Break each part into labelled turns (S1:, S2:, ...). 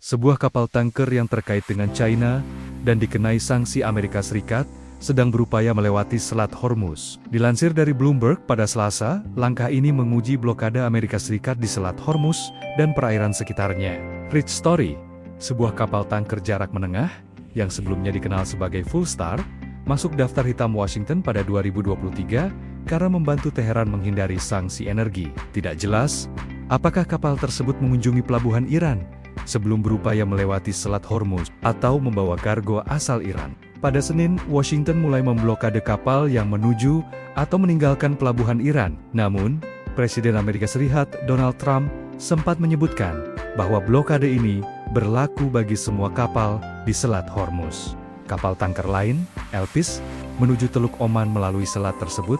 S1: sebuah kapal tanker yang terkait dengan China dan dikenai sanksi Amerika Serikat, sedang berupaya melewati Selat Hormuz. Dilansir dari Bloomberg pada Selasa, langkah ini menguji blokade Amerika Serikat di Selat Hormuz dan perairan sekitarnya. Rich Story, sebuah kapal tanker jarak menengah, yang sebelumnya dikenal sebagai Full Star, masuk daftar hitam Washington pada 2023 karena membantu Teheran menghindari sanksi energi. Tidak jelas, apakah kapal tersebut mengunjungi pelabuhan Iran sebelum berupaya melewati Selat Hormuz atau membawa kargo asal Iran. Pada Senin, Washington mulai memblokade kapal yang menuju atau meninggalkan pelabuhan Iran. Namun, Presiden Amerika Serikat Donald Trump sempat menyebutkan bahwa blokade ini berlaku bagi semua kapal di Selat Hormuz. Kapal tanker lain, Elpis, menuju Teluk Oman melalui selat tersebut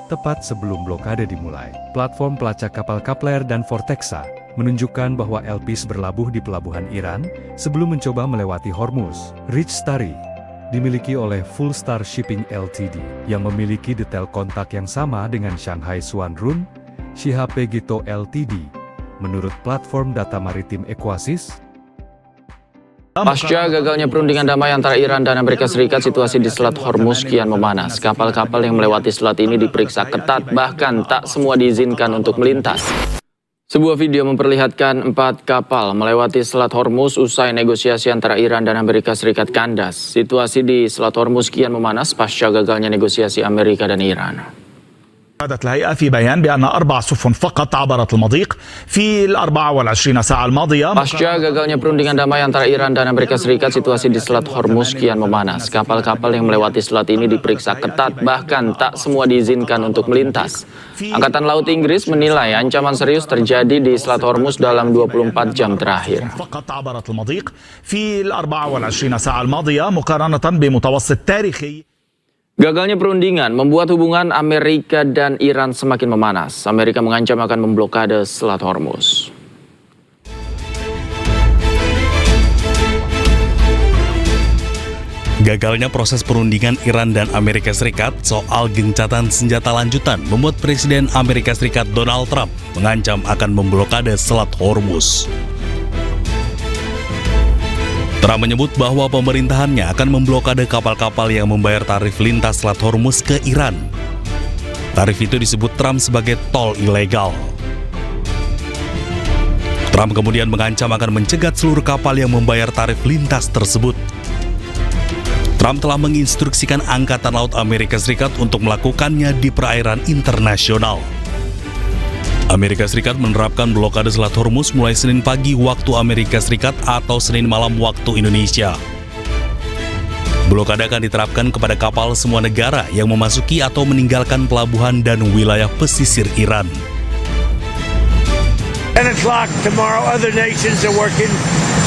S1: tepat sebelum blokade dimulai. Platform pelacak kapal Kepler dan Vortexa menunjukkan bahwa Elpis berlabuh di pelabuhan Iran sebelum mencoba melewati Hormuz. Rich Story dimiliki oleh Full Star Shipping Ltd yang memiliki detail kontak yang sama dengan Shanghai Suanrun Shihapei Gito Ltd. Menurut platform data maritim Equasis,
S2: pasca gagalnya perundingan damai antara Iran dan Amerika Serikat, situasi di Selat Hormuz kian memanas. Kapal-kapal yang melewati selat ini diperiksa ketat, bahkan tak semua diizinkan untuk melintas. Sebuah video memperlihatkan 4 kapal melewati Selat Hormuz usai negosiasi antara Iran dan Amerika Serikat kandas. Situasi di Selat Hormuz kian memanas pasca gagalnya negosiasi Amerika dan Iran.
S3: أفادت الهيئة في بيان بأن 4 سفن فقط عبرت المضيق في ال 24 ساعة الماضية.
S2: Pasca gagalnya perundingan damai antara Iran dan Amerika Serikat, situasi di Selat Hormuz kian memanas. Kapal-kapal yang melewati selat ini diperiksa ketat, bahkan tak semua diizinkan untuk melintas. Angkatan Laut Inggris menilai ancaman serius terjadi di Selat Hormuz dalam 24 jam terakhir.
S3: فقط عبرت المضيق في ال 24 ساعة الماضية مقارنة بمتوسط تاريخي.
S2: Gagalnya perundingan membuat hubungan Amerika dan Iran semakin memanas. Amerika mengancam akan memblokade Selat Hormuz.
S4: Gagalnya proses perundingan Iran dan Amerika Serikat soal gencatan senjata lanjutan membuat Presiden Amerika Serikat Donald Trump mengancam akan memblokade Selat Hormuz. Trump menyebut bahwa pemerintahannya akan memblokade kapal-kapal yang membayar tarif lintas Selat Hormuz ke Iran. Tarif itu disebut Trump sebagai tol ilegal. Trump kemudian mengancam akan mencegat seluruh kapal yang membayar tarif lintas tersebut. Trump telah menginstruksikan Angkatan Laut Amerika Serikat untuk melakukannya di perairan internasional. Amerika Serikat menerapkan blokade Selat Hormuz mulai Senin pagi waktu Amerika Serikat atau Senin malam waktu Indonesia. Blokade akan diterapkan kepada kapal semua negara yang memasuki atau meninggalkan pelabuhan dan wilayah pesisir Iran.
S5: 10 o'clock tomorrow, other nations are working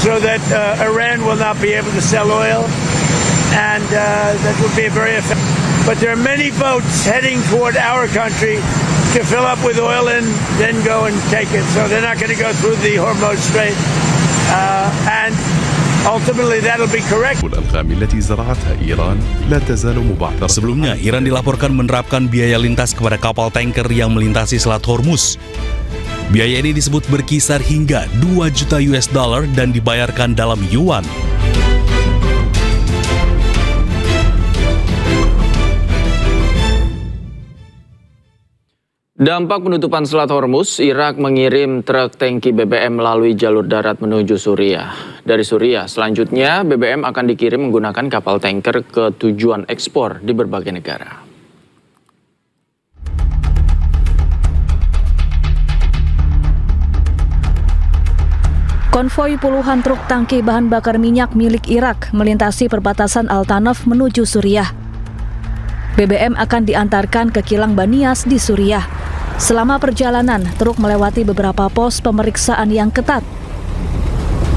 S5: so that Iran will not be able to sell oil, and that will be very effective. But there are many boats heading toward our country to fill up with oil and then go and take it. So they're not going to go through the Hormuz Strait, and ultimately that'll be correct.
S4: Sebelumnya, Iran dilaporkan menerapkan biaya lintas kepada kapal tanker yang melintasi Selat Hormuz. Biaya ini disebut berkisar hingga 2 juta US dollar dan dibayarkan dalam yuan.
S2: Dampak penutupan Selat Hormuz, Irak mengirim truk tangki BBM melalui jalur darat menuju Suriah. Dari Suriah, selanjutnya BBM akan dikirim menggunakan kapal tanker ke tujuan ekspor di berbagai negara.
S6: Konvoi puluhan truk tangki bahan bakar minyak milik Irak melintasi perbatasan Al-Tanaf menuju Suriah. BBM akan diantarkan ke kilang Banias di Suriah. Selama perjalanan, truk melewati beberapa pos pemeriksaan yang ketat.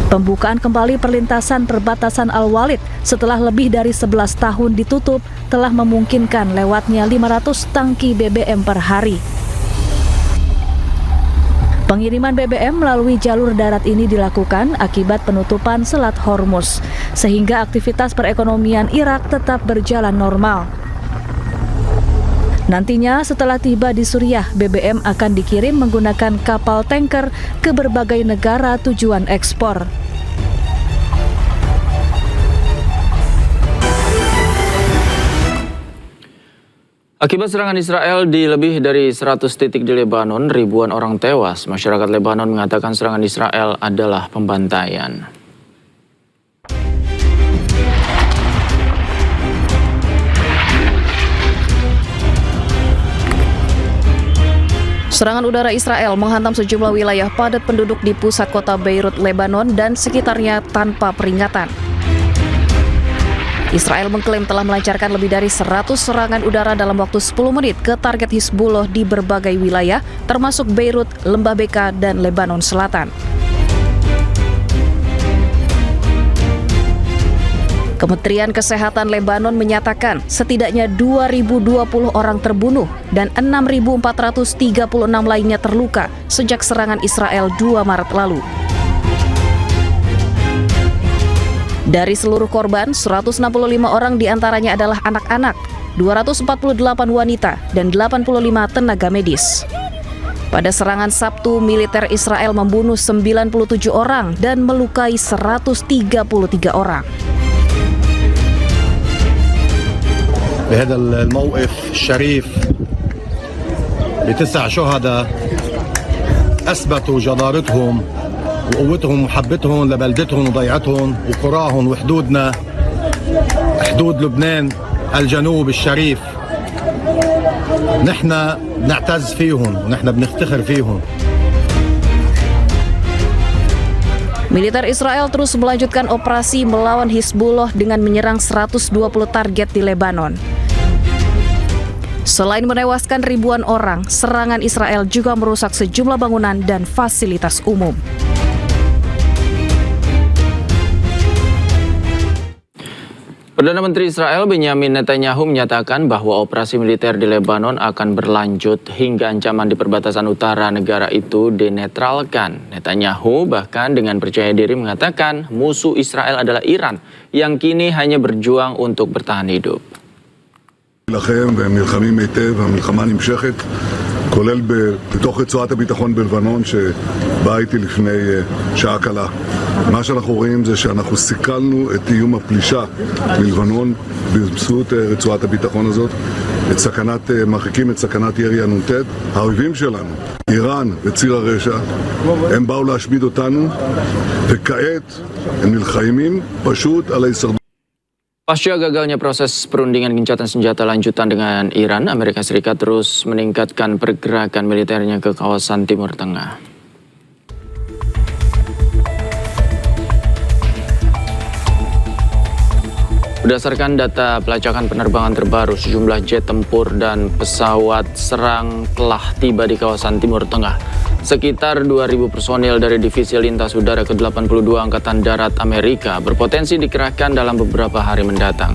S6: Pembukaan kembali perlintasan perbatasan Al-Walid setelah lebih dari 11 tahun ditutup telah memungkinkan lewatnya 500 tangki BBM per hari. Pengiriman BBM melalui jalur darat ini dilakukan akibat penutupan Selat Hormuz, sehingga aktivitas perekonomian Irak tetap berjalan normal. Nantinya setelah tiba di Suriah, BBM akan dikirim menggunakan kapal tanker ke berbagai negara tujuan ekspor.
S2: Akibat serangan Israel di lebih dari 100 titik di Lebanon, ribuan orang tewas. Masyarakat Lebanon mengatakan serangan Israel adalah pembantaian.
S6: Serangan udara Israel menghantam sejumlah wilayah padat penduduk di pusat kota Beirut, Lebanon dan sekitarnya tanpa peringatan. Israel mengklaim telah melancarkan lebih dari 100 serangan udara dalam waktu 10 menit ke target Hizbullah di berbagai wilayah, termasuk Beirut, Lembah Beka, dan Lebanon Selatan. Kementerian Kesehatan Lebanon menyatakan setidaknya 2.020 orang terbunuh dan 6.436 lainnya terluka sejak serangan Israel 2 Maret lalu. Dari seluruh korban, 165 orang diantaranya adalah anak-anak, 248 wanita, dan 85 tenaga medis. Pada serangan Sabtu, militer Israel membunuh 97 orang dan melukai 133 orang.
S7: بهذا الموقف الشريف ب9 شهداء أثبتوا جدارتهم وقوتهم ومحبتهم لبلدتهم وضيعتهم وقراهم وحدودنا، حدود لبنان الجنوب الشريف. نحن بنعتز فيهم ونحن بنفتخر فيهم.
S6: Militer Israel terus melanjutkan operasi melawan Hizbullah dengan menyerang 120 target di Lebanon. Selain menewaskan ribuan orang, serangan Israel juga merusak sejumlah bangunan dan fasilitas umum.
S2: Perdana Menteri Israel Benyamin Netanyahu menyatakan bahwa operasi militer di Lebanon akan berlanjut hingga ancaman di perbatasan utara negara itu dinetralkan. Netanyahu bahkan dengan percaya diri mengatakan musuh Israel adalah Iran yang kini hanya berjuang untuk bertahan hidup.
S8: לכם והם נלחמים היטב, המלחמה נמשכת, כולל בתוך רצועת הביטחון בלבנון שבאה איתי לפני שעה קלה. מה שאנחנו רואים זה שאנחנו סיכלנו את איום הפלישה מלבנון באמצעות רצועת הביטחון הזאת, מרחיקים את סכנת ירי הנ"ט. האויבים שלנו, איראן וציר הרשע, הם באו להשמיד אותנו, וכעת הם נלחמים פשוט על ההישרדות.
S2: Pasca gagalnya proses perundingan gencatan senjata lanjutan dengan Iran, Amerika Serikat terus meningkatkan pergerakan militernya ke kawasan Timur Tengah. Berdasarkan data pelacakan penerbangan terbaru, sejumlah jet tempur dan pesawat serang telah tiba di kawasan Timur Tengah. Sekitar 2.000 personil dari Divisi Lintas Udara ke-82 Angkatan Darat Amerika berpotensi dikerahkan dalam beberapa hari mendatang.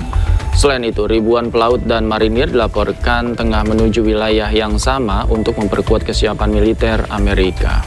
S2: Selain itu, ribuan pelaut dan marinir dilaporkan tengah menuju wilayah yang sama untuk memperkuat kesiapan militer Amerika.